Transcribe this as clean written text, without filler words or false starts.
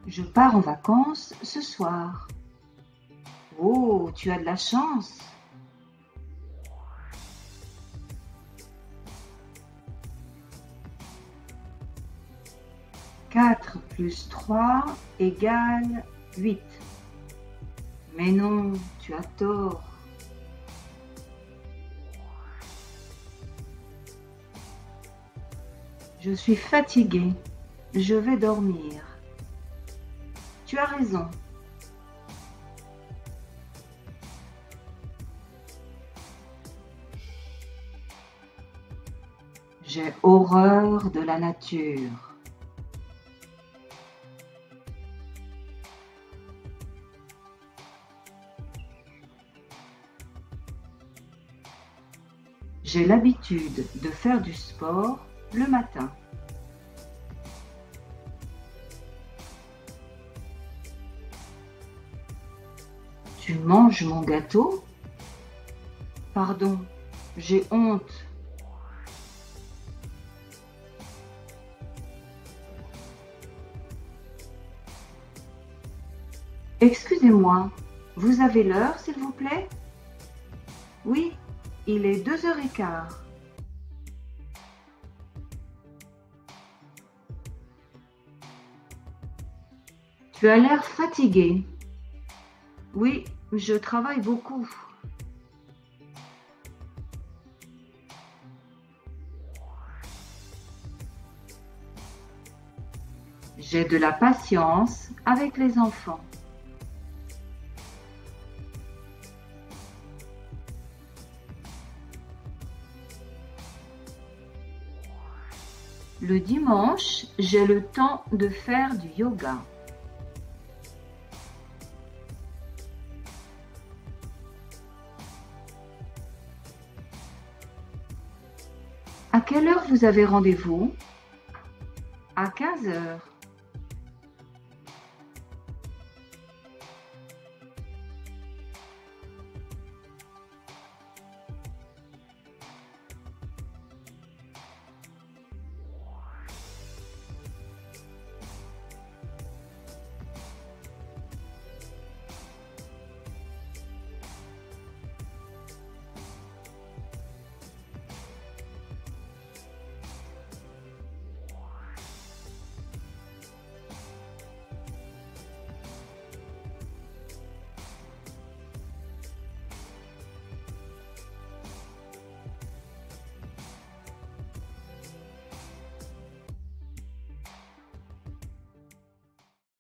Je pars en vacances ce soir. Oh, tu as de la chance. 4 plus 3 égale 8. Mais non, tu as tort. Je suis fatiguée. Je vais dormir. Tu as raison. J'ai horreur de la nature. J'ai l'habitude de faire du sport le matin. Tu manges mon gâteau? Pardon, j'ai honte. Excusez-moi, vous avez l'heure, s'il vous plaît? Oui, il est 2h15. Tu as l'air fatigué. Oui, je travaille beaucoup. J'ai de la patience avec les enfants. Le dimanche, j'ai le temps de faire du yoga. À quelle heure vous avez rendez-vous? À 15h.